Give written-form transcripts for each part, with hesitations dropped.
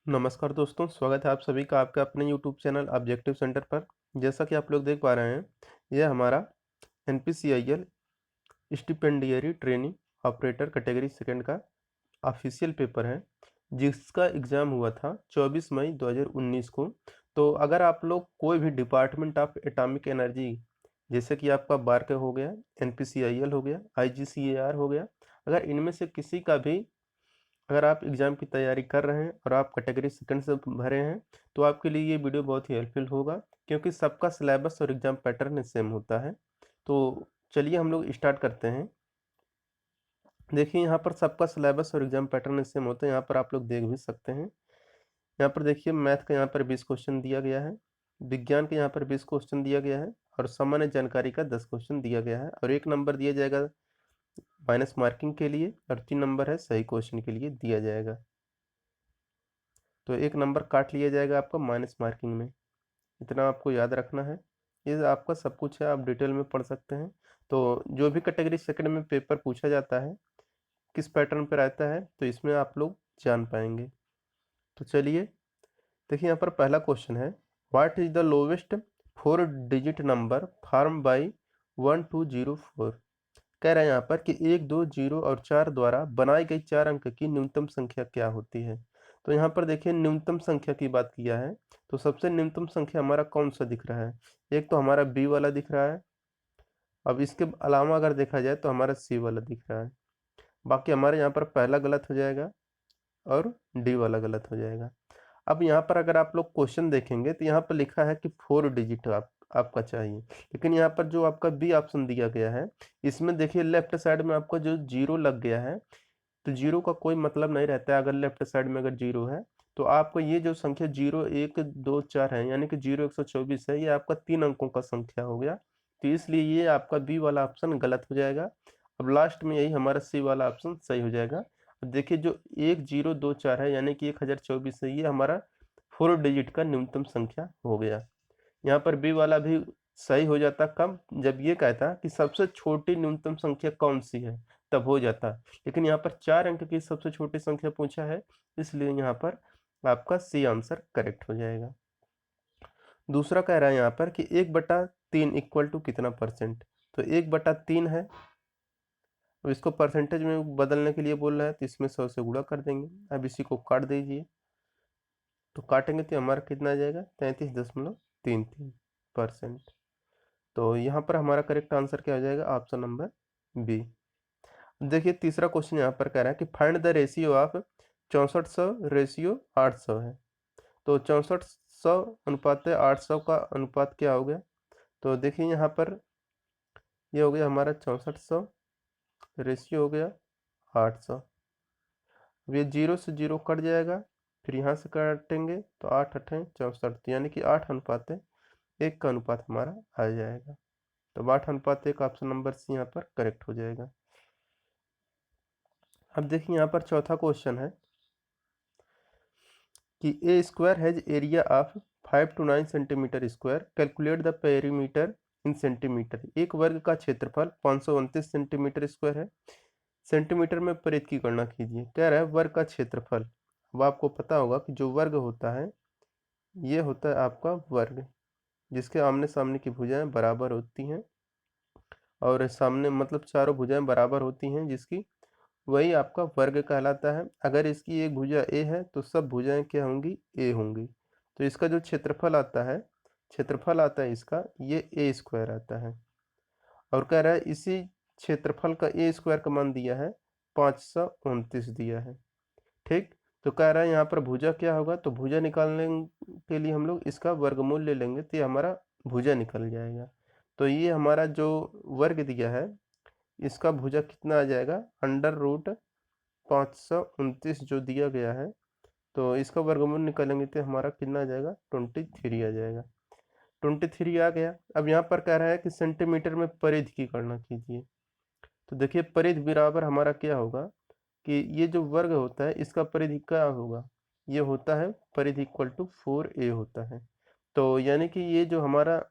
नमस्कार दोस्तों, स्वागत है आप सभी का आपके अपने यूट्यूब चैनल ऑब्जेक्टिव सेंटर पर। जैसा कि आप लोग देख पा रहे हैं, यह हमारा NPCIL stipendiary training operator category second का ऑफिशियल पेपर है, जिसका एग्ज़ाम हुआ था 24 मई 2019 को। तो अगर आप लोग कोई भी डिपार्टमेंट ऑफ एटॉमिक एनर्जी, जैसे कि आपका बार्क हो गया, एनपीसीआईएल हो गया, आईजीसीएआर हो गया, अगर इनमें से किसी का भी अगर आप एग्ज़ाम की तैयारी कर रहे हैं और आप कैटेगरी सेकंड से भरे हैं, तो आपके लिए ये वीडियो बहुत ही हेल्पफुल होगा, क्योंकि सबका सिलेबस और एग्ज़ाम पैटर्न सेम होता है। तो चलिए हम लोग स्टार्ट करते हैं। देखिए यहाँ पर सबका सिलेबस और एग्ज़ाम पैटर्न सेम होता है, यहाँ पर आप लोग देख भी सकते हैं। यहाँ पर देखिए मैथ का यहाँ पर 20 क्वेश्चन दिया गया है, विज्ञान के यहाँ पर 20 क्वेश्चन दिया गया है और सामान्य जानकारी का 10 क्वेश्चन दिया गया है और 1 नंबर दिया जाएगा माइनस मार्किंग के लिए और 3 नंबर है सही क्वेश्चन के लिए दिया जाएगा। तो 1 नंबर काट लिया जाएगा आपका माइनस मार्किंग में, इतना आपको याद रखना है। ये आपका सब कुछ है, आप डिटेल में पढ़ सकते हैं। तो जो भी कैटेगरी सेकंड में पेपर पूछा जाता है, किस पैटर्न पे रहता है, तो इसमें आप लोग जान पाएंगे। तो चलिए देखिए, यहाँ पर पहला क्वेश्चन है, what is the lowest 4 digit number form by 1204। कह रहे हैं यहाँ पर कि 1, 2, 0 और 4 द्वारा बनाई गई 4 अंक की न्यूनतम संख्या क्या होती है। तो यहाँ पर देखिए न्यूनतम संख्या की बात किया है, तो सबसे न्यूनतम संख्या हमारा कौन सा दिख रहा है। एक तो हमारा बी वाला दिख रहा है, अब इसके अलावा अगर देखा जाए तो हमारा सी वाला दिख रहा है। बाकी हमारे यहाँ पर पहला गलत हो जाएगा और डी वाला गलत हो जाएगा। अब यहाँ पर अगर आप लोग क्वेश्चन देखेंगे तो यहाँ पर लिखा है कि 4 डिजिट आपका चाहिए, लेकिन यहाँ पर जो आपका बी ऑप्शन दिया गया है, इसमें देखिए लेफ्ट साइड में आपको जो जीरो लग गया है, तो जीरो का कोई मतलब नहीं रहता है। अगर लेफ्ट साइड में अगर जीरो है, तो आपको ये जो संख्या 0, 1, 2, 4 है, यानी कि 0, 124 है, ये आपका 3 अंकों का संख्या हो गया। तो इसलिए ये आपका बी वाला ऑप्शन गलत हो जाएगा। अब लास्ट में यही हमारा सी वाला ऑप्शन सही हो जाएगा। अब देखिए जो 1024 है, यानी कि 1024 है, ये हमारा 4 डिजिट का न्यूनतम संख्या हो गया। यहाँ पर बी वाला भी सही हो जाता कब, जब ये कहता कि सबसे छोटी न्यूनतम संख्या कौन सी है, तब हो जाता। लेकिन यहाँ पर 4 अंक की सबसे छोटी संख्या पूछा है, इसलिए यहाँ पर आपका सी आंसर करेक्ट हो जाएगा। दूसरा कह रहा है यहाँ पर कि 1/3 इक्वल टू कितना परसेंट। तो 1/3 है, अब इसको परसेंटेज में बदलने के लिए बोल रहा है, तो इसमें 100 से गुणा कर देंगे। अब इसी को काट दीजिए, तो काटेंगे तो हमारा कितना आ जाएगा, 33.33%। तो यहाँ पर हमारा करेक्ट आंसर क्या हो जाएगा, ऑप्शन नंबर बी। देखिए तीसरा क्वेश्चन यहाँ पर कह रहा है कि find the ratio of 6400 ratio 800 है। तो 6400 अनुपात 800 का अनुपात क्या हो गया। तो देखिए यहाँ पर ये हो गया हमारा 6400 रेशियो हो गया 800। अब ये 0 से 0 कट जाएगा, फिर यहाँ से काटेंगे तो 8×8 = 64, यानी कि 8:1 का अनुपात हमारा आ जाएगा। तो 8:1 ऑप्शन नंबर सी यहाँ पर करेक्ट हो जाएगा। अब देखिए यहाँ पर चौथा क्वेश्चन है कि ए square has area of 5 to 9 centimetre square, calculate the perimeter in centimetre. एक वर्ग का क्षेत्रफल 529 सेंटीमीटर स्क्वायर है, सेंटीमीटर में परिधि की गणना कीजिए। कह रहा है वर्ग का क्षेत्रफल। अब आपको पता होगा कि जो वर्ग होता है, ये होता है आपका वर्ग, जिसके आमने सामने की भुजाएं बराबर होती हैं, और सामने मतलब चारों भुजाएं बराबर होती हैं जिसकी, वही आपका वर्ग कहलाता है। अगर इसकी एक भुजा ए है तो सब भुजाएं क्या होंगी, ए होंगी। तो इसका जो क्षेत्रफल आता है इसका, ये ए स्क्वायर आता है। और कह रहा है इसी क्षेत्रफल का ए स्क्वायर का मान दिया है 529 दिया है। ठीक, तो कह रहा है यहाँ पर भुजा क्या होगा, तो भुजा निकालने के लिए हम लोग इसका वर्गमूल ले लेंगे, तो ये हमारा भुजा निकल जाएगा। तो ये हमारा जो वर्ग दिया है, इसका भुजा कितना आ जाएगा, √529 जो दिया गया है, तो इसका वर्गमूल निकालेंगे तो हमारा कितना आ जाएगा, 23 आ जाएगा। 23 आ गया। अब यहाँ पर कह रहा है कि सेंटीमीटर में परिधि की गणना कीजिए। तो देखिए परिधि बराबर हमारा क्या होगा कि ये जो वर्ग होता है इसका परिधि क्या होगा, ये होता है परिधि इक्वल टू 4a होता है। तो यानी कि ये जो हमारा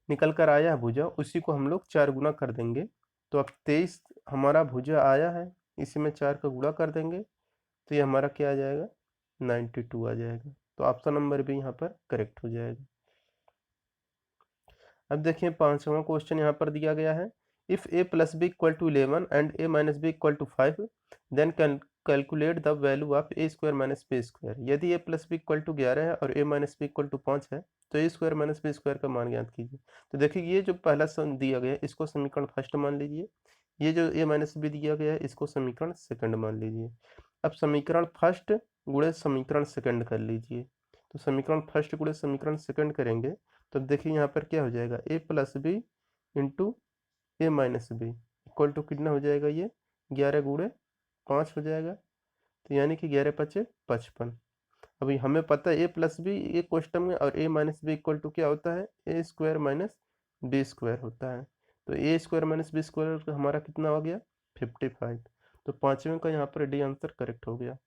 निकल कर आया है भुजा, उसी को हम लोग 4 गुना कर देंगे। तो अब 23 हमारा भुजा आया है, इसी में 4 का गुणा कर देंगे, तो ये हमारा क्या आ जाएगा, 92 आ जाएगा। तो ऑप्शन नंबर भी यहाँ पर करेक्ट हो जाएगा। अब देखिए 5वां क्वेश्चन यहाँ पर दिया गया है, if a plus b equal to 11 and a minus b equal to 5 then calculate the value of a square minus b square. यदि a plus b equal to 11 है और a minus b equal to 5 है तो a square minus b square का मान ज्ञात कीजिए। तो देखिए ये जो पहला दिया गया है इसको समीकरण फर्स्ट मान लीजिए, ये जो a माइनस बी दिया गया है इसको समीकरण सेकंड मान लीजिए। अब समीकरण फर्स्ट गुणे समीकरण सेकंड कर लीजिए। तो समीकरण फर्स्ट गुणे समीकरण सेकंड करेंगे तो देखिए यहाँ पर क्या हो जाएगा, a plus b into a minus b equal to कितना हो जाएगा, ये 11 गुणे 5 हो जाएगा। तो यानी कि 11 पचे 55। अभी हमें पता है a प्लस बी ये क्वेश्चन में और a minus b equal to क्या होता है, ए स्क्वायर माइनस बी स्क्वायर होता है। तो a square minus b square हमारा कितना हो गया 55। तो पाँचवें का यहाँ पर डी आंसर करेक्ट हो गया।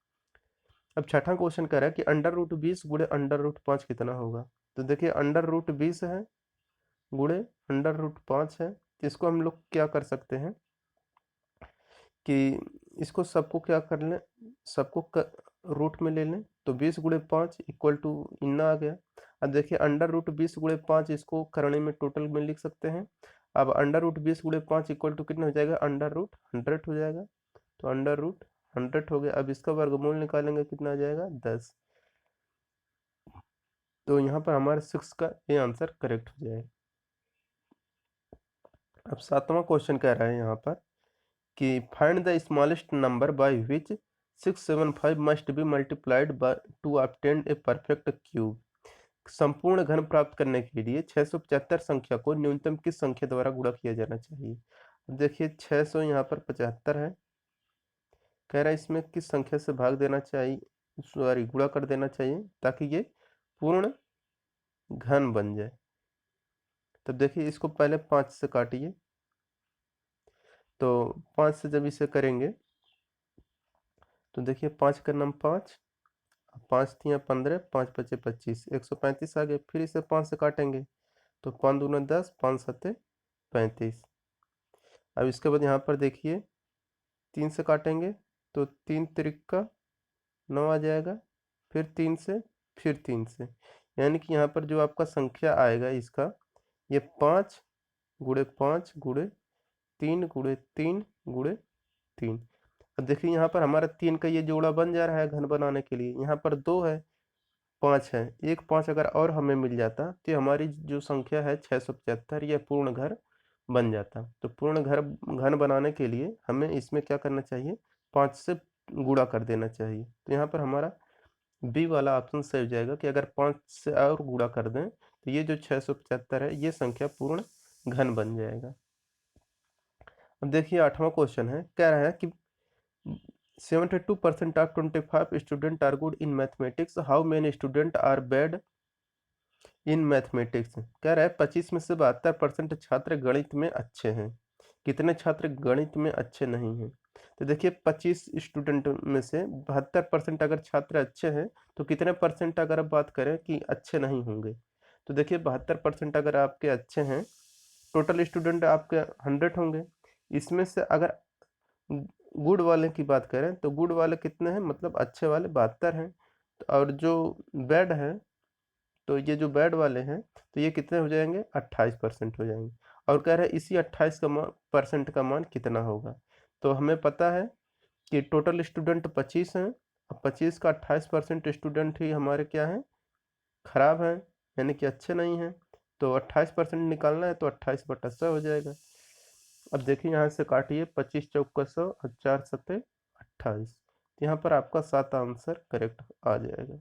अब छठा क्वेश्चन कह रहा है कि अंडर रूट 20 गुणे अंडर रूट 5 कितना होगा। तो देखिए अंडर रूट 20 है गुणे अंडर रूट 5 है, इसको हम लोग क्या कर सकते हैं कि इसको सबको क्या कर लें, सबको रूट में ले लें। तो 20 गुणे 5 इक्वल टू इतना आ गया। अब देखिए अंडर रूट 20 गुणे 5 इसको करने में टोटल में लिख सकते हैं। अब अंडर रूट 20 गुणे 5 इक्वल टू कितना हो जाएगा, अंडर रूट 100 हो जाएगा। तो अंडर रूट 100 हो गया। अब इसका वर्गमूल निकालेंगे कितना आ जाएगा 10। तो यहाँ पर हमारे 6 का ये आंसर करेक्ट हो जाएगा। अब 7वां क्वेश्चन कह रहा है यहाँ पर कि find the smallest number by which 675 must be multiplied by two obtain a perfect cube. संपूर्ण घन प्राप्त करने के लिए 675 संख्या को न्यूनतम किस संख्या द्वारा गुणा किया जाना चाहिए। अब देखिए 600 यहाँ पर 75 है, कह रहा है इसमें किस संख्या से भाग देना चाहिए, सॉरी गुणा कर देना चाहिए ताकि ये पूर्ण घन बन जाए। तब देखिए इसको पहले 5 से काटिए। तो 5 से जब इसे करेंगे तो देखिए 5 का नाम 5, 5 तियाँ 15, 5 पचे 25, 135 आ गए। फिर इसे 5 से काटेंगे तो 5 दूना 10, 5 सत्ते 35। अब इसके बाद यहाँ पर देखिए 3 से काटेंगे तो 3 तिरिक्का 9 आ जाएगा। फिर 3 से, फिर 3 से, यानी कि यहाँ पर जो आपका संख्या आएगा इसका ये 5 गुणे 5 गुणे 3 गुणे 3 गुणे 3। अब देखिए यहाँ पर हमारा 3 का ये जोड़ा बन जा रहा है घन बनाने के लिए। यहाँ पर 2 है, 5 है, एक 5 अगर और हमें मिल जाता तो हमारी जो संख्या है 675 यह पूर्ण घर बन जाता। तो पूर्ण घर घन बनाने के लिए हमें इसमें क्या करना चाहिए, 5 से गुणा कर देना चाहिए। तो यहाँ पर हमारा बी वाला ऑप्शन सही हो जाएगा कि अगर 5 से और गुणा कर दें तो ये जो 675 है ये संख्या पूर्ण घन बन जाएगा। अब देखिए 8वां क्वेश्चन है, कह रहा है कि 72% of 25 students are good in mathematics. How many students are bad in mathematics? कह रहा है 25 में से 72% छात्र गणित में अच्छे हैं, कितने छात्र गणित में अच्छे नहीं हैं। तो देखिए 25 स्टूडेंट में से 72% अगर छात्र अच्छे हैं तो कितने परसेंट अगर आप बात करें कि अच्छे नहीं होंगे। तो देखिए 72% अगर आपके अच्छे हैं, टोटल स्टूडेंट आपके 100 होंगे। इसमें से अगर गुड वाले की बात करें तो गुड वाले कितने हैं, मतलब अच्छे वाले 72 हैं। और जो बैड है, तो ये जो बैड वाले हैं तो ये कितने हो जाएंगे, 28% हो जाएंगे। और कह रहे हैं इसी 28 का परसेंट का मान कितना होगा। तो हमें पता है कि टोटल स्टूडेंट 25 हैं, और 25 का 28% स्टूडेंट ही हमारे क्या हैं, खराब हैं, यानी कि अच्छे नहीं हैं। तो 28% निकालना है तो 28/100 हो जाएगा। अब देखिए यहाँ से काटिए, 25 चौका 100 और 4 सत्ते 28। यहाँ पर आपका 7 आंसर करेक्ट आ जाएगा।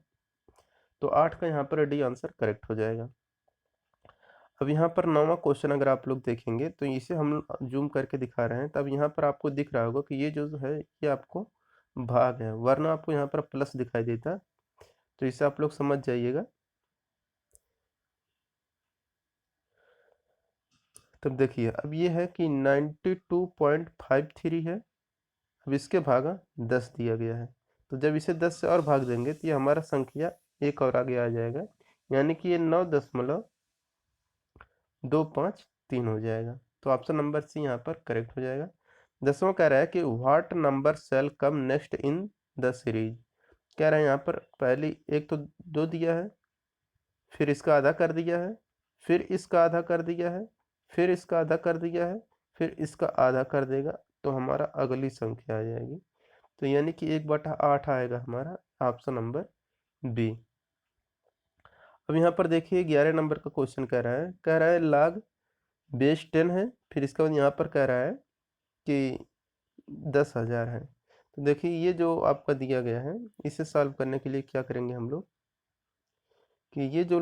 तो 8 का यहाँ पर डी आंसर करेक्ट हो जाएगा। अब यहाँ पर 9वां क्वेश्चन अगर आप लोग देखेंगे तो इसे हम जूम करके दिखा रहे हैं। तब यहाँ पर आपको दिख रहा होगा कि ये जो है ये आपको भाग है, वरना आपको यहाँ पर प्लस दिखाई देता। तो इसे आप लोग समझ जाइएगा। तब देखिए अब ये है कि 92.53 है। अब इसके भागा 10 दिया गया है। तो जब इसे 10 से और भाग देंगे तो ये हमारा संख्या एक और आगे आ जाएगा, यानी कि ये 9.253 हो जाएगा। तो ऑप्शन नंबर सी यहाँ पर करेक्ट हो जाएगा। 10वां कह रहा है कि what number shall come next in the series. कह रहे हैं यहाँ पर पहली एक तो 2 दिया है, फिर इसका आधा कर दिया है, फिर इसका आधा कर दिया है, फिर इसका आधा कर दिया है, फिर इसका आधा कर देगा, तो हमारा अगली संख्या आ जाएगी। तो यानी कि 1/8 आएगा हमारा ऑप्शन नंबर बी। अब यहाँ पर देखिए 11 नंबर का क्वेश्चन कह रहा है log बेस 10 है, फिर इसके बाद यहाँ पर कह रहा है कि 10,000 है। तो देखिए ये जो आपका दिया गया है, इसे सॉल्व करने के लिए क्या करेंगे हम लोग कि ये जो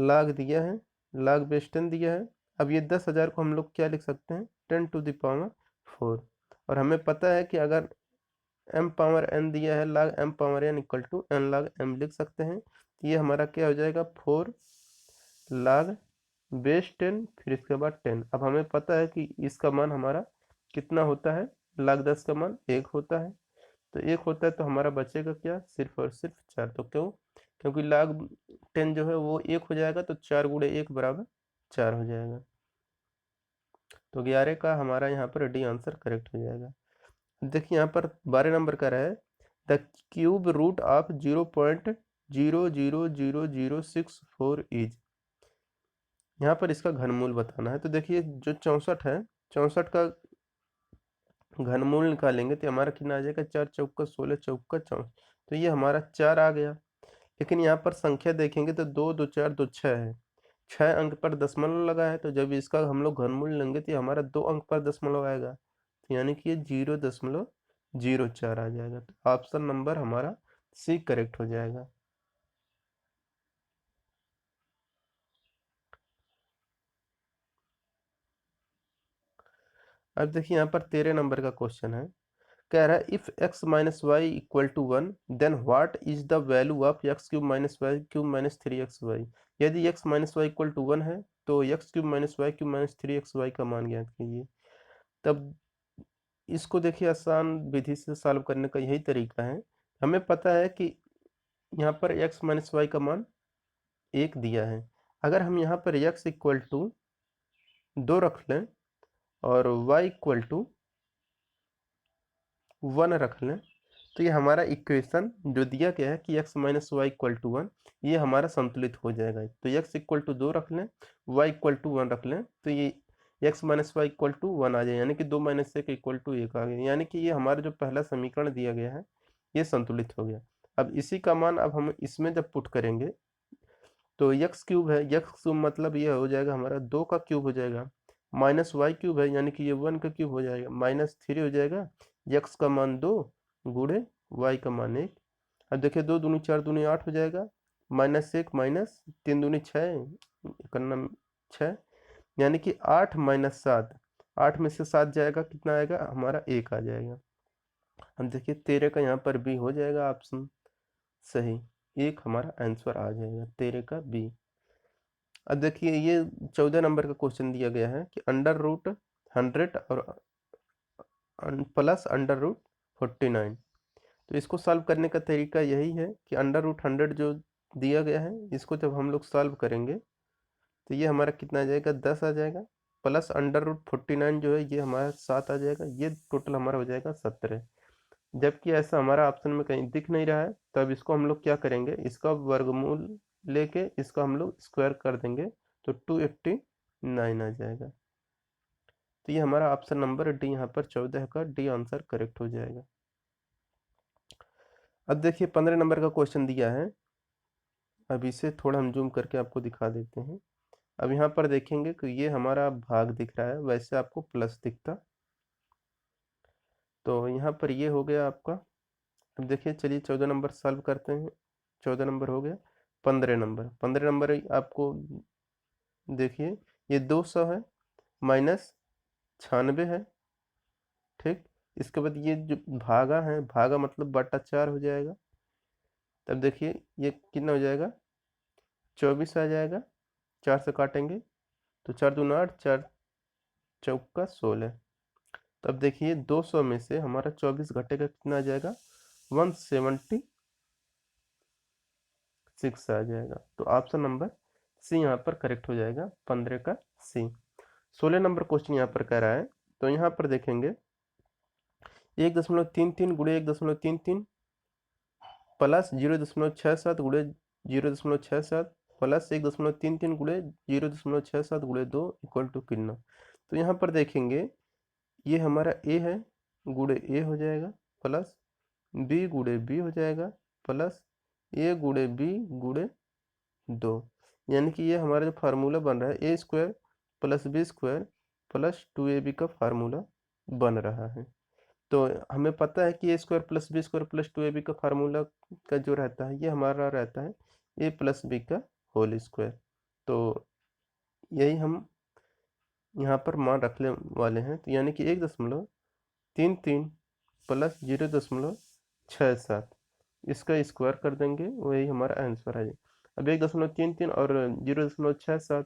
log दिया है, log बेस 10 दिया है, अब ये 10,000 को हम लोग क्या लिख सकते हैं, 10 टू द पावर 4। और हमें पता है कि अगर m पावर n दिया है, log m power n equal to n log m लिख सकते हैं। तो ये हमारा क्या हो जाएगा, 4 log बेस 10, फिर इसके बाद 10। अब हमें पता है कि इसका मान हमारा कितना होता है, log 10 का मान 1 होता है। तो 1 होता है तो हमारा बचेगा क्या, सिर्फ और सिर्फ 4। तो क्यों, क्योंकि log 10 जो है वो 1 हो जाएगा, तो 4 गुणे 1 बराबर 4 हो जाएगा। तो 11 का हमारा यहाँ पर डी आंसर करेक्ट हो जाएगा। देखिए यहाँ पर 12 नंबर का है, the cube root of 0.000064 is. यहाँ पर इसका घनमूल बताना है। तो देखिए जो 64 है, 64 का घनमूल निकालेंगे तो हमारा कितना आ जाएगा, 4 चौका 16 चौका 64। तो ये हमारा 4 आ गया। लेकिन यहाँ पर संख्या देखेंगे तो 2 2 4 2 6 है, 6 अंक पर दशमलव लगा है। तो जब इसका हम लोग घनमूल लेंगे तो ये हमारा 2 अंक पर दशमलव आएगा, तो यानी कि ये 0.04 आ जाएगा। तो ऑप्शन नंबर हमारा सी करेक्ट हो जाएगा। अब देखिए यहाँ पर 13 नंबर का क्वेश्चन है, कह रहा है if x minus y equal to 1 then what is the value of x cube minus y cube minus 3xy। यदि x minus y equal to 1 है तो x cube minus y cube minus 3xy का मान ज्ञात कीजिए। तब इसको देखिए आसान विधि से सॉल्व करने का यही तरीका है। हमें पता है कि यहाँ पर x माइनस वाई का मान 1 दिया है। अगर हम यहाँ पर x इक्वल टू 2 रख लें और y इक्वल टू 1 रख लें, तो ये हमारा इक्वेशन जो दिया गया है कि x minus y equal to 1, ये हमारा संतुलित हो जाएगा। तो x इक्वल टू 2 रख लें, y इक्वल टू 1 रख लें, तो ये x minus y equal to 1 आ जाए, यानी कि 2 माइनस 1 इक्वल टू 1 आ गया। यानी कि ये हमारा जो पहला समीकरण दिया गया है ये संतुलित हो गया। अब इसी का मान अब हम इसमें जब पुट करेंगे तो एक्स क्यूब है, एक्स क्यूब मतलब ये हो जाएगा हमारा 2 का क्यूब हो जाएगा, माइनस वाई क्यूब है यानी कि ये 1 का क्यूब हो जाएगा, माइनस 3 हो जाएगा, एक्स का मान 2 गुणे वाई का मान 1। अब देखिए 2 दूनी 4 दूनी 8 हो जाएगा, माइनस 1 माइनस 3 दूनी 6 करना 6, यानी कि 8 माइनस 7, 8 में से 7 जाएगा, कितना आएगा हमारा 1 आ जाएगा। अब देखिए 13 का यहाँ पर बी हो जाएगा ऑप्शन सही, 1 हमारा आंसर आ जाएगा 13 का बी। अब देखिए ये 14 नंबर का क्वेश्चन दिया गया है कि अंडर रूट 100 और प्लस अंडर रूट 49। तो इसको सॉल्व करने का तरीका यही है कि अंडर रूट 100 जो दिया गया है इसको जब हम लोग सॉल्व करेंगे तो ये हमारा कितना आ जाएगा, 10 आ जाएगा, प्लस अंडर रूट 49 जो है ये हमारा 7 आ जाएगा, ये टोटल हमारा हो जाएगा 17। जबकि ऐसा हमारा ऑप्शन में कहीं दिख नहीं रहा है, तब इसको हम लोग क्या करेंगे, इसका वर्गमूल लेके इसका हम लोग स्क्वायर कर देंगे, तो 289 आ जाएगा। तो ये हमारा ऑप्शन नंबर डी यहाँ पर 14 का डी आंसर करेक्ट हो जाएगा। अब देखिए 15 नंबर का क्वेश्चन दिया है, अब इसे थोड़ा हम जूम करके आपको दिखा देते हैं। अब यहाँ पर देखेंगे कि ये हमारा भाग दिख रहा है, वैसे आपको प्लस दिखता, तो यहाँ पर ये हो गया आपका। अब देखिए चलिए 14 नंबर सॉल्व करते हैं। 14 नंबर हो गया। 15 नंबर आपको देखिए ये 200 है माइनस 96 है, ठीक। इसके बाद ये जो भागा है, भागा मतलब बटा 4 हो जाएगा। तब देखिए ये कितना हो जाएगा, 24 आ जाएगा, 4 से काटेंगे तो 4 दूना 8, 4 चौका 16। तब देखिए 200 में से हमारा 24 घटेगा, कितना आ जाएगा, 176 आ जाएगा। तो ऑप्शन नंबर सी यहाँ पर करेक्ट हो जाएगा, 15 का सी। 16 नंबर क्वेश्चन यहाँ पर कह रहा है, तो यहाँ पर देखेंगे 1.33 गुणे 1.33 प्लस 0.67 गुणे 0.67 प्लस 1.33 गुणे 0.67 गुणे 2 इक्वल टू कितना। तो यहाँ पर देखेंगे ये हमारा ए है, गुणे ए हो जाएगा, प्लस बी गुणे बी हो जाएगा, प्लस ए गुणे बी गुणे 2। यानी कि ये हमारा जो फार्मूला बन रहा है ए square plus B square plus 2ab का फार्मूला बन रहा है। तो हमें पता है कि ए square plus B square plus 2ab का फार्मूला का जो रहता है ये हमारा रहता है ए प्लस बी का होल स्क्वायर। तो यही हम यहाँ पर मान रखने वाले हैं। तो यानी कि 1.33 प्लस 0.67 इसका स्क्वायर कर देंगे, वही हमारा आंसर है। अब 1.33 और 0.67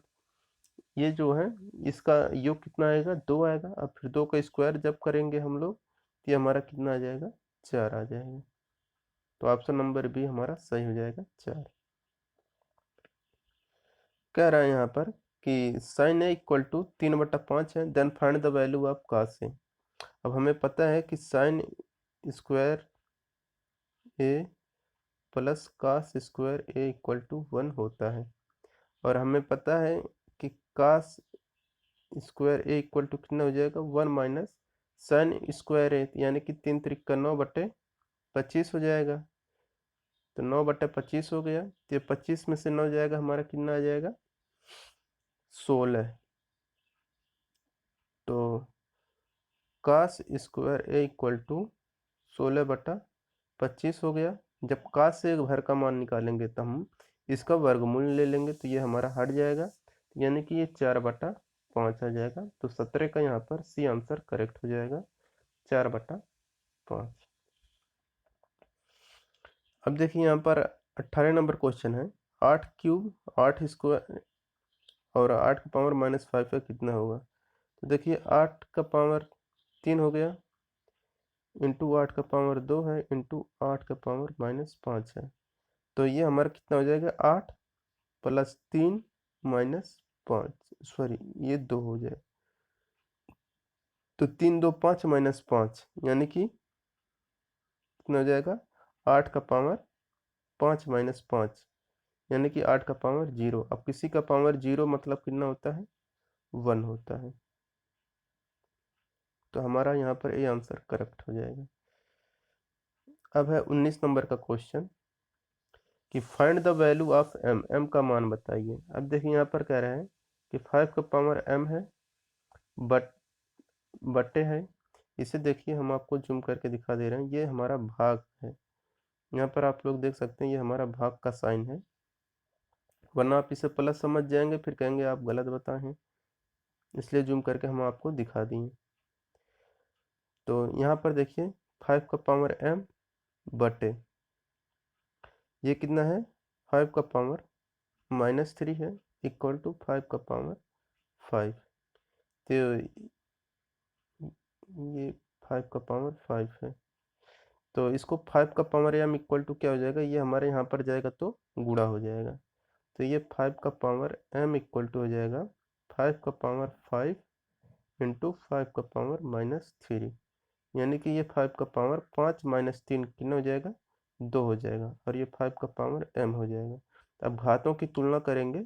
ये जो है इसका योग कितना आएगा, 2 आएगा। अब फिर 2 का स्क्वायर जब करेंगे हम लोग तो ये हमारा कितना आ जाएगा, 4 आ जाएगा। तो ऑप्शन नंबर बी हमारा सही हो जाएगा, 4। कह रहा है यहाँ पर कि साइन ए इक्वल टू 3/5 है, then find the value of cos A. अब हमें पता है कि sine square A plus cos square A equal to 1 होता है, और हमें पता है कि cos square A equal to कितना हो जाएगा, 1 माइनस साइन स्क्वायर ए, यानी कि 3×9/25 हो जाएगा। तो 9/25 हो गया, तो ये 25 में से 9 जाएगा, हमारा कितना आ जाएगा, 16। तो cos square A equal to 16/25 हो गया। जब कॉस से घर का मान निकालेंगे तो हम इसका वर्गमूल ले लेंगे, तो ये हमारा हट जाएगा, यानी कि ये 4/5 आ जाएगा। तो 17 का यहाँ पर सी आंसर करेक्ट हो जाएगा, 4/5। अब देखिए यहाँ पर 18 नंबर क्वेश्चन है, 8 क्यूब 8 स्क्वायर और 8 का पावर -5 का कितना होगा। तो देखिए 8 का पावर 3 हो गया, इंटू 8 का पावर 2 है, इंटू 8 का पावर -5 है। तो ये हमारा कितना हो जाएगा, 8 प्लस 3 -5, सॉरी ये 2 हो जाए। तो 3 2 5 -5, यानी कि कितना हो जाएगा, 8 का पावर 5 -5, यानी कि 8 का पावर 0। अब किसी का पावर 0 मतलब कितना होता है, 1 होता है। तो हमारा यहाँ पर ए आंसर करेक्ट हो जाएगा। अब है 19 नंबर का क्वेश्चन कि find the value of m, m का मान बताइए। अब देखिए यहाँ पर कह रहे हैं कि 5 का पावर एम है, बटे है, इसे देखिए हम आपको जूम करके दिखा दे रहे हैं, ये हमारा भाग है। यहाँ पर आप लोग देख सकते हैं ये हमारा भाग का साइन है, वरना आप इसे प्लस समझ जाएंगे फिर कहेंगे आप गलत बताए हैं, इसलिए जूम करके हम आपको दिखा दिए। तो यहाँ पर देखिए 5 का पावर m बटे ये कितना है, 5 का पावर -3 है, इक्वल टू 5 का पावर 5। तो ये 5 का पावर 5 है, तो इसको 5 का पावर m इक्वल टू क्या हो जाएगा, ये हमारे यहाँ पर जाएगा तो गुणा हो जाएगा। तो ये 5 का पावर m इक्वल टू हो जाएगा 5 का पावर 5 इंटू 5 का पावर -3, यानी कि ये 5 का पावर 5 -3 कितना हो जाएगा, 2 हो जाएगा, और ये 5 का पावर m हो जाएगा। अब घातों की तुलना करेंगे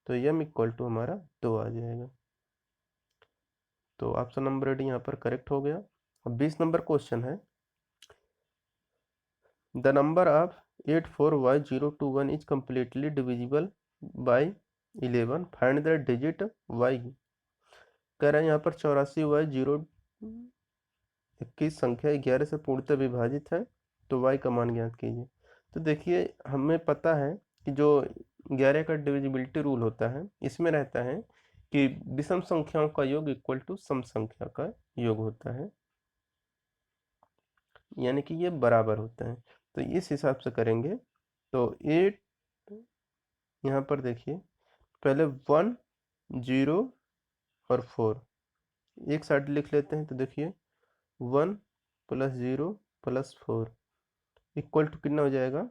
तो m इक्वल टू हमारा 2 आ जाएगा। तो ऑप्शन नंबर डी यहाँ पर करेक्ट हो गया। अब 20 नंबर क्वेश्चन है, the number of 84y021 is completely divisible by 11, find the digit y। कह रहा है यहाँ पर 84y021 संख्या 11 से पूर्णतः विभाजित है, तो y का मान ज्ञात कीजिए। तो देखिए हमें पता है कि जो 11 का डिविजिबिलिटी रूल होता है, इसमें रहता है कि विषम संख्याओं का योग इक्वल टू सम संख्या का योग होता है, यानी कि ये बराबर होता है। तो इस हिसाब से करेंगे तो 8, यहाँ पर देखिए पहले 1 0 और 4 एक साइड लिख लेते हैं। तो देखिए 1 + 0 + 4 इक्वल टू कितना हो जाएगा,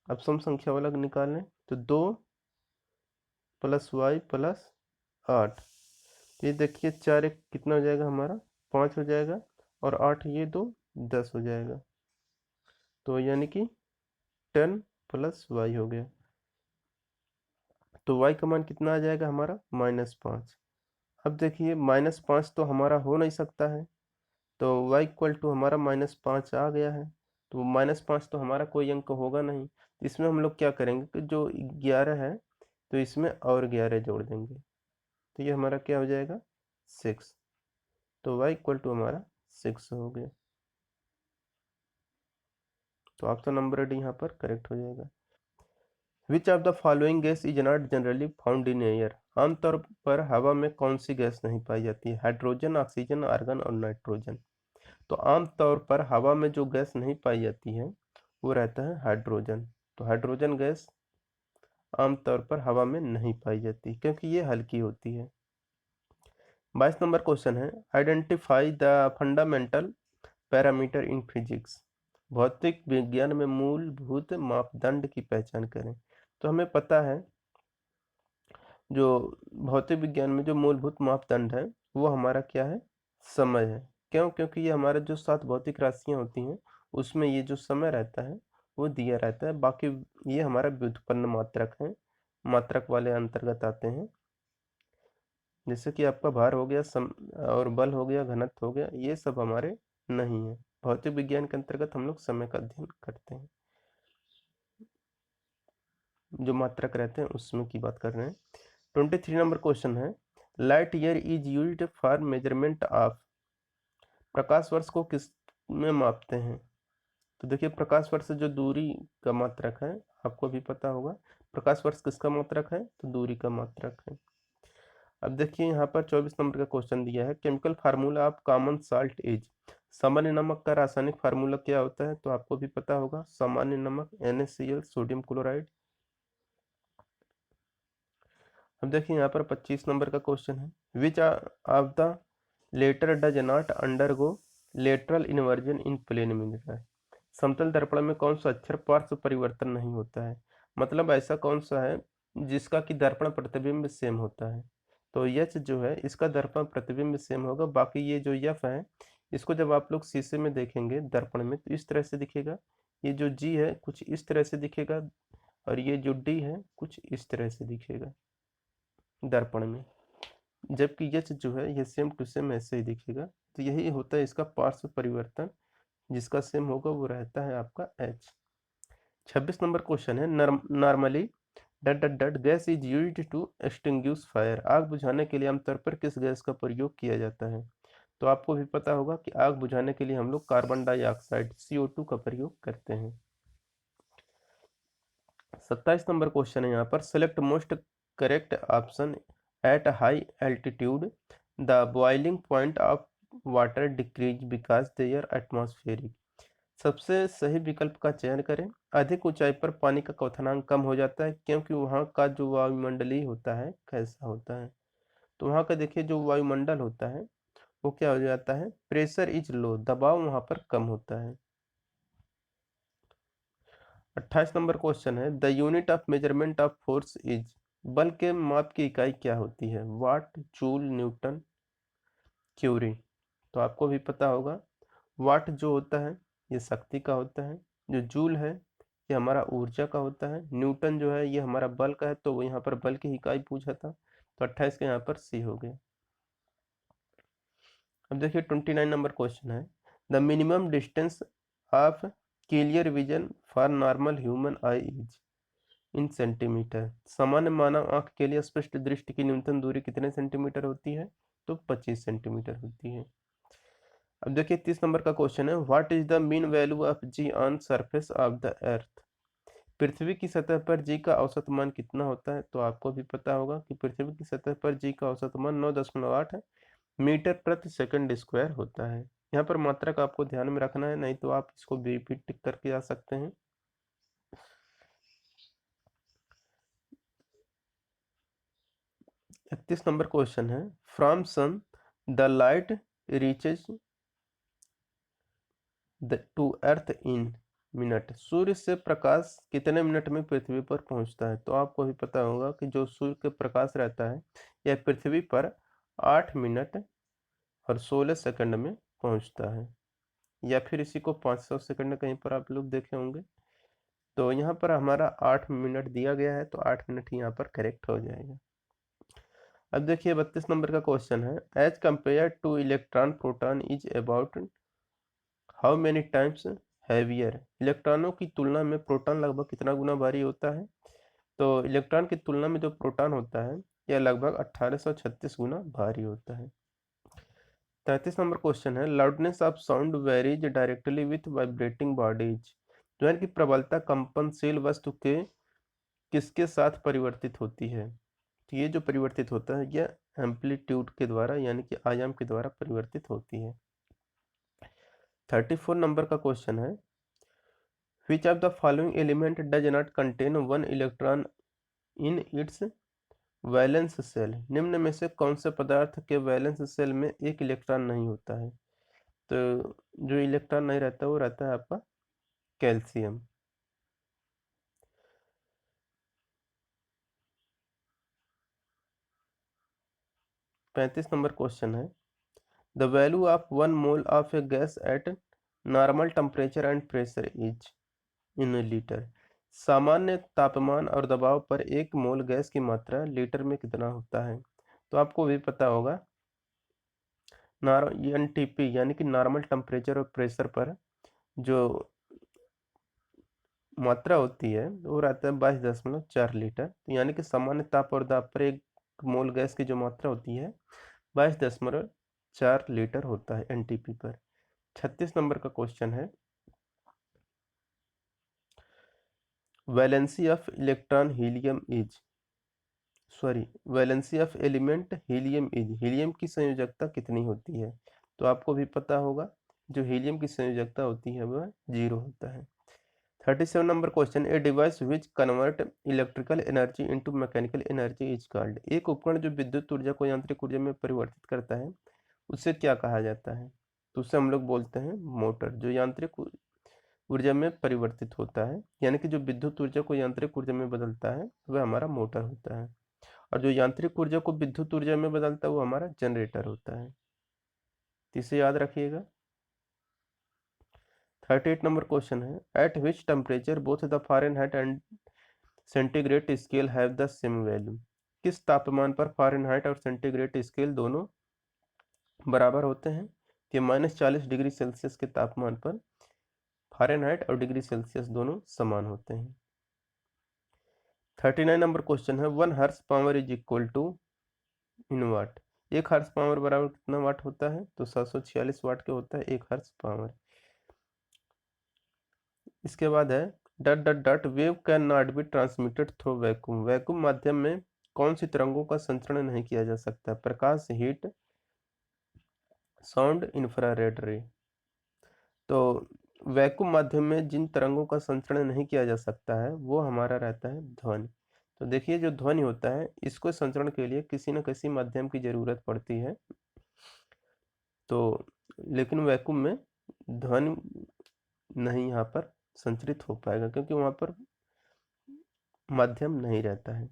अब सम संख्या वाला निकालें तो 2 + y + 8, ये देखिए 4 कितना हो जाएगा हमारा, 5 हो जाएगा, और 8 ये 2 10 हो जाएगा। तो यानी कि 10 + y हो गया। तो y का मान कितना आ जाएगा हमारा -5। अब देखिए -5 तो हमारा हो नहीं सकता है, तो y इक्वल टू हमारा -5 आ गया है। तो -5 तो हमारा कोई अंक होगा नहीं, इसमें हम लोग क्या करेंगे कि जो 11 है तो इसमें और 11 जोड़ देंगे, तो ये हमारा क्या हो जाएगा 6। तो y इक्वल टू हमारा 6 हो गया। तो ऑप्शन नंबर डी यहाँ पर करेक्ट हो जाएगा। विच of the following gas is not generally found in air? आमतौर पर हवा में कौन सी गैस नहीं पाई जाती है? हाइड्रोजन, ऑक्सीजन, आर्गन और नाइट्रोजन। तो आमतौर पर हवा में जो गैस नहीं पाई जाती है वो रहता है हाइड्रोजन। तो हाइड्रोजन गैस आमतौर पर हवा में नहीं पाई जाती क्योंकि ये हल्की होती है। 22 नंबर क्वेश्चन है, identify the fundamental parameter in physics. भौतिक विज्ञान में मूलभूत मापदंड की पहचान करें। तो हमें पता है जो भौतिक विज्ञान में जो मूलभूत मापदंड है वो हमारा क्या है, समय है। क्यों? क्योंकि ये हमारे जो 7 भौतिक राशियां होती हैं उसमें ये जो समय रहता है वो दिया रहता है। बाकी ये हमारा व्युत्पन्न मात्रक है, मात्रक वाले अंतर्गत आते हैं। जैसे कि आपका भार हो गया, और बल हो गया, घनत्व हो गया, ये सब हमारे नहीं है। भौतिक विज्ञान के अंतर्गत हम लोग समय का अध्ययन करते हैं, जो मात्रक रहते हैं उसमें की बात कर रहे हैं। 23 नंबर क्वेश्चन है, light year is used for measurement of. प्रकाश वर्ष को किस में मापते हैं? तो देखिए प्रकाश वर्ष से जो दूरी का मात्रक है, आपको भी पता होगा प्रकाश वर्ष किसका मात्रक है, तो दूरी का मात्रक है। अब देखिए यहाँ पर 24 नंबर का क्वेश्चन दिया है, chemical formula of common salt is. सामान्य नमक का रासायनिक फार्मूला क्या होता है? तो आपको भी पता होगा, सामान्य नमक NaCl, सोडियम क्लोराइड। अब देखिए यहाँ पर 25 नंबर का क्वेश्चन है, which of the letter does not undergo lateral inversion in plane mirror. समतल दर्पण में कौन सा अक्षर पार्श्व परिवर्तन नहीं होता है? मतलब ऐसा कौन सा है जिसका कि दर्पण प्रतिबिंब सेम होता है? तो यच जो है इसका दर्पण प्रतिबिंब सेम होगा। बाकी ये जो यफ है इसको जब आप लोग शीशे में देखेंगे दर्पण में तो इस तरह से दिखेगा, ये जो जी है कुछ इस तरह से दिखेगा, और ये जो डी है कुछ इस तरह से दिखेगा दर्पण में, जबकि यच जो है ये सेम टू सेम ऐसे ही दिखेगा। तो यही होता है इसका पार्श्व परिवर्तन, जिसका सेम होगा वो रहता है आपका एच। 26 नंबर क्वेश्चन है, normally dot dot dot gas is used to extinguish fire. आग बुझाने के लिए आमतौर पर किस गैस का प्रयोग किया जाता है? तो आपको भी पता होगा कि आग बुझाने के लिए हम लोग कार्बन डाइऑक्साइड CO2 का प्रयोग करते हैं। 27 नंबर क्वेश्चन है यहाँ पर, select most correct option at high altitude the boiling point of water decrease because their atmospheric. सबसे सही विकल्प का चयन करें। अधिक ऊंचाई पर पानी का क्वथनांक कम हो जाता है क्योंकि वहाँ का जो वायुमंडलीय होता है कैसा होता है? तो वहाँ का देखिए जो वायुमंडल होता है वो क्या हो जाता है, प्रेशर इज लो, दबाव वहाँ पर कम होता है। 28 नंबर क्वेश्चन है, the unit of measurement of force is. बल के माप की इकाई क्या होती है? वाट, जूल, न्यूटन, क्यूरी। तो आपको भी पता होगा वाट जो होता है ये शक्ति का होता है, जो जूल है ये हमारा ऊर्जा का होता है, न्यूटन जो है ये हमारा बल का है। तो वो यहाँ पर बल की इकाई पूछा था, तो 28 का यहाँ पर सी हो गया। अब देखिए 29 नंबर क्वेश्चन है, the minimum distance of clear vision for normal human I is in centimetre. सामान्य मानव आंख के लिए स्पष्ट दृष्टि की न्यूनतम दूरी कितने सेंटीमीटर होती है? तो 25 सेंटीमीटर होती है। अब देखिए 30 नंबर का क्वेश्चन है, what is the mean value of G on surface of the earth. पृथ्वी की सतह पर जी का औसत मान कितना होता है? तो आपको भी पता होगा कि पृथ्वी की सतह पर जी का औसत मान 9.8 मीटर प्रति सेकंड स्क्वायर होता है। यहाँ पर मात्रा का आपको ध्यान में रखना है, नहीं तो आप इसको भी टिक करके आ सकते हैं। 31 नंबर क्वेश्चन है, from sun the light reaches to earth in minute. सूर्य से प्रकाश कितने मिनट में पृथ्वी पर पहुंचता है? तो आपको भी पता होगा कि जो सूर्य के प्रकाश रहता है यह पृथ्वी पर 8 मिनट और 16 सेकंड में पहुंचता है। या फिर इसी को 500 सेकंड कहीं पर आप लोग देखे होंगे। तो यहाँ पर हमारा 8 मिनट दिया गया है, तो 8 मिनट ही यहाँ पर करेक्ट हो जाएगा। अब देखिए 32 नंबर का क्वेश्चन है, as compare to electron proton is about how many times heavier. इलेक्ट्रॉनों की तुलना में प्रोटॉन लगभग कितना गुना भारी होता है। तो इलेक्ट्रॉन की तुलना में जो प्रोटॉन होता है यह लगभग 1836 गुना भारी होता है। 33 नंबर क्वेश्चन है, loudness of sound varies directly with vibrating bodies. ध्वनि की प्रबलता कंपनशील वस्तु के किसके साथ परिवर्तित होती है। तो ये जो परिवर्तित होता है यह एम्पलीट्यूड के द्वारा यानी कि आयाम के द्वारा परिवर्तित होती है। 34 नंबर का क्वेश्चन है, which of the following element does not contain one electron in its valence shell. निम्न में से कौन से पदार्थ के वैलेंस सेल में एक इलेक्ट्रॉन नहीं होता है। तो जो इलेक्ट्रॉन नहीं रहता वो रहता है आपका कैल्शियम। पैंतीस नंबर क्वेश्चन है, the value of 1 mole of A gas at normal temperature and pressure is in litre. सामान्य तापमान और दबाव पर 1 मोल गैस की मात्रा लीटर में कितना होता है। तो आपको भी पता होगा एनटीपी यानी कि नॉर्मल टेम्परेचर और प्रेशर पर जो मात्रा होती है वो रहता है 22.4 लीटर। तो यानी कि सामान्य ताप और दाब पर 1 मोल गैस की जो मात्रा होती है 22.4 लीटर होता है एनटीपी पर। 36 नंबर का क्वेश्चन है, valency of electron helium is valency of element helium is. Helium की संयोजकता कितनी होती है। तो आपको भी पता होगा जो हीलियम की संयोजकता होती है वह 0 होता है। 37 number question, a device which convert electrical energy into mechanical energy is called. एक उपकरण जो विद्युत ऊर्जा को यांत्रिक ऊर्जा में परिवर्तित करता है उसे क्या कहा जाता है। तो उसे हम लोग बोलते हैं मोटर। जो यांत्रिक ऊर्जा में परिवर्तित होता है यानी कि जो विद्युत ऊर्जा को यांत्रिक ऊर्जा में बदलता है वह हमारा मोटर होता है, और जो यांत्रिक ऊर्जा को विद्युत ऊर्जा में बदलता है वो हमारा जनरेटर होता है। तो इसे याद रखिएगा। 38 नंबर क्वेश्चन है, eight which temperature both the Fahrenheit and centigrade scale have the same value. किस तापमान पर फ़ारेनहाइट और सेंटीग्रेड स्केल दोनों बराबर होते हैं। कि -40 डिग्री सेल्सियस के तापमान पर फ़ारेनहाइट और डिग्री सेल्सियस दोनों समान होते हैं। 39 नंबर क्वेश्चन है, 1 horsepower is equal to in watt. 1 horsepower बराबर कितना वाट होता है। तो 746 वाट के होता है 1 हॉर्स पावर। इसके बाद है dot dot dot, wave can not be transmitted through vacuum. Vacuum माध्यम में कौन सी तरंगों का संचरण नहीं किया जा सकता। प्रकाश, हीट, साउंड, इंफ्रारेड रे। तो वैक्यूम माध्यम में जिन तरंगों का संचरण नहीं किया जा सकता है वो हमारा रहता है ध्वनि। तो देखिए जो ध्वनि होता है इसको संचरण के लिए किसी न किसी माध्यम की जरूरत पड़ती है। तो लेकिन वैक्यूम में ध्वनि नहीं यहाँ पर संचरित हो पाएगा क्योंकि वहाँ पर माध्यम नहीं रहता है।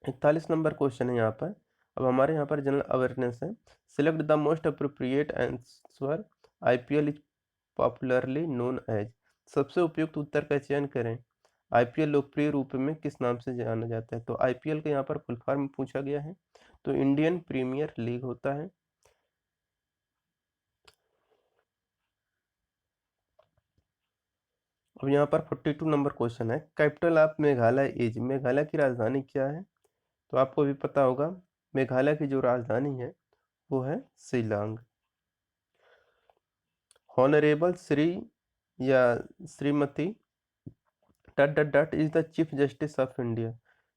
41 नंबर क्वेश्चन है यहाँ पर। अब हमारे यहाँ पर जनरल अवेयरनेस है, select the most appropriate answer, IPL is popularly known as. सबसे उपयुक्त उत्तर का चयन करें। आईपीएल लोकप्रिय रूप में किस नाम से जाना जाता है। तो आईपीएल का यहाँ पर फुल फॉर्म पूछा गया है, तो इंडियन प्रीमियर लीग होता है। अब यहाँ पर 42 नंबर क्वेश्चन है, capital of Meghalaya is. Meghalaya की राजधानी क्या है। तो आपको भी पता होगा मेघालय की जो राजधानी है वो है शिलांग। हॉनरेबल श्री या Shrimati dot dot dot is the chief justice of India.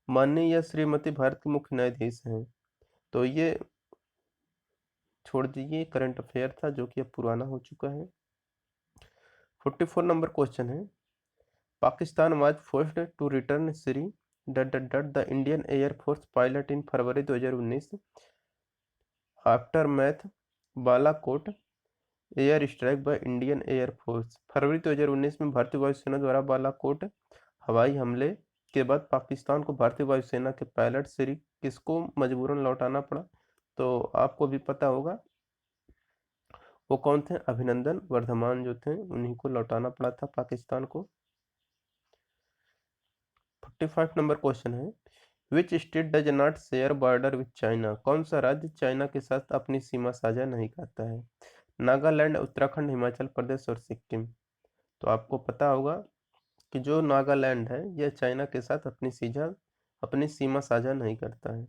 माननीय या श्रीमती भारत के मुख्य न्यायाधीश हैं। तो ये छोड़ दीजिए, करंट अफेयर था जो कि अब पुराना हो चुका है। 44 नंबर क्वेश्चन है, Pakistan was forced to return Shri dot dot dot the Indian air force pilot in February 2019 after math Balakot air strike by Indian air force. फरवरी 2019 में भारतीय वायुसेना द्वारा बालाकोट हवाई हमले के बाद पाकिस्तान को भारतीय वायुसेना के पायलट श्री किसको मजबूरन लौटाना पड़ा। तो आपको भी पता होगा वो कौन थे? अभिनंदन वर्धमान जो थे, उन्हीं को लौटाना पड़ा था पाकिस्तान को। 45 नंबर क्वेश्चन है, which state does not share border with China? कौन सा राज्य चाइना के साथ अपनी सीमा साझा नहीं करता है? नागालैंड, उत्तराखंड, हिमाचल प्रदेश और सिक्किम। तो आपको पता होगा कि जो नागालैंड है यह चाइना के साथ अपनी सीमा साझा नहीं करता है।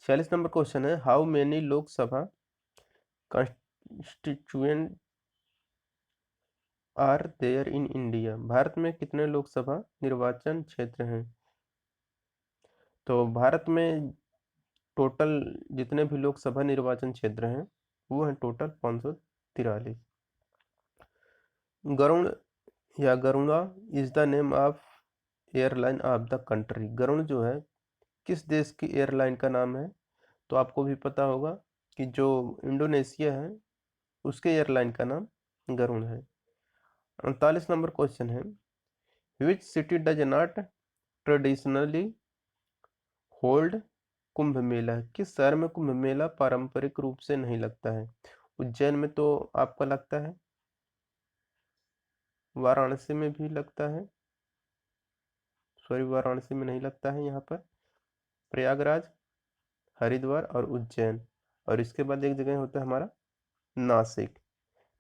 46 नंबर क्वेश्चन है, how many Lok Sabha constituent are there in India? भारत में कितने लोकसभा निर्वाचन क्षेत्र हैं? तो भारत में टोटल जितने भी लोकसभा निर्वाचन क्षेत्र हैं वो हैं टोटल 543। गरुण या Garuda is the name of airline of the country. Garuda जो है किस देश की एयरलाइन का नाम है? तो आपको भी पता होगा कि जो इंडोनेशिया है उसके एयरलाइन का नाम गरुड़ है। 39 नंबर क्वेश्चन है, which city does not traditionally hold Kumbh Mela? किस शहर में कुंभ मेला पारंपरिक रूप से नहीं लगता है? उज्जैन में तो आपका लगता है, वाराणसी में भी लगता है, सॉरी वाराणसी में नहीं लगता है, यहाँ पर प्रयागराज, हरिद्वार और उज्जैन, और इसके बाद एक जगह होता है हमारा नासिक।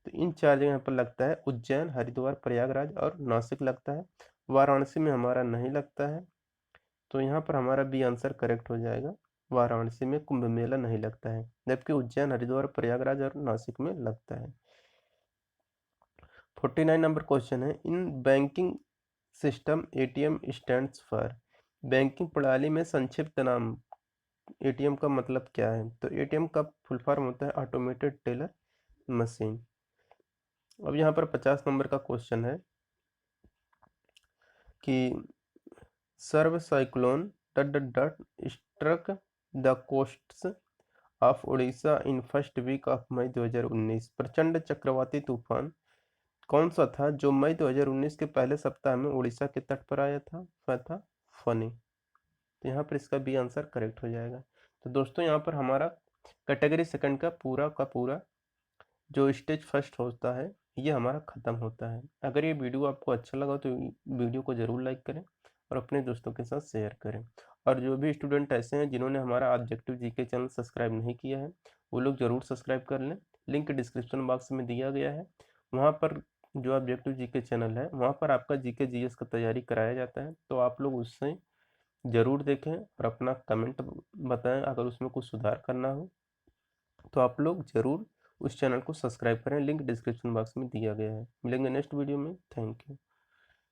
तो इन 4 जगह पर लगता है, उज्जैन, हरिद्वार, प्रयागराज और नासिक लगता है। वाराणसी में हमारा नहीं लगता है, तो यहाँ पर हमारा बी आंसर करेक्ट हो जाएगा, वाराणसी में कुंभ मेला नहीं लगता है, जबकि उज्जैन, हरिद्वार, प्रयागराज और नासिक में लगता है। 49 नंबर क्वेश्चन है, in banking system ATM stands for? Banking प्रणाली में संक्षिप्त नाम एटीएम का मतलब क्या है? तो एटीएम का फुल फॉर्म होता है ऑटोमेटेड टेलर मशीन। अब यहाँ पर 50 नंबर का क्वेश्चन है कि severe cyclone struck the coasts of Orissa in first week of May 2019। प्रचंड चक्रवाती तूफान कौन सा था जो मई 2019 के पहले सप्ताह में उड़ीसा के तट पर आया था? वह था फनी। तो यहाँ पर इसका बी आंसर करेक्ट हो जाएगा। तो दोस्तों यहाँ पर हमारा कैटेगरी सेकंड का पूरा जो स्टेज फर्स्ट होता है ये हमारा ख़त्म होता है। अगर ये वीडियो आपको अच्छा लगा तो वीडियो को ज़रूर लाइक करें और अपने दोस्तों के साथ शेयर करें। और जो भी स्टूडेंट ऐसे हैं जिन्होंने हमारा ऑब्जेक्टिव जीके चैनल सब्सक्राइब नहीं किया है वो लोग ज़रूर सब्सक्राइब कर लें, लिंक डिस्क्रिप्शन बॉक्स में दिया गया है। वहाँ पर जो ऑब्जेक्टिव जीके चैनल है वहाँ पर आपका जीके जीएस का तैयारी कराया जाता है, तो आप लोग उससे ज़रूर देखें और अपना कमेंट बताएं। अगर उसमें कुछ सुधार करना हो तो आप लोग ज़रूर उस चैनल को सब्सक्राइब करें, लिंक डिस्क्रिप्शन बॉक्स में दिया गया है। मिलेंगे नेक्स्ट वीडियो में, थैंक यू।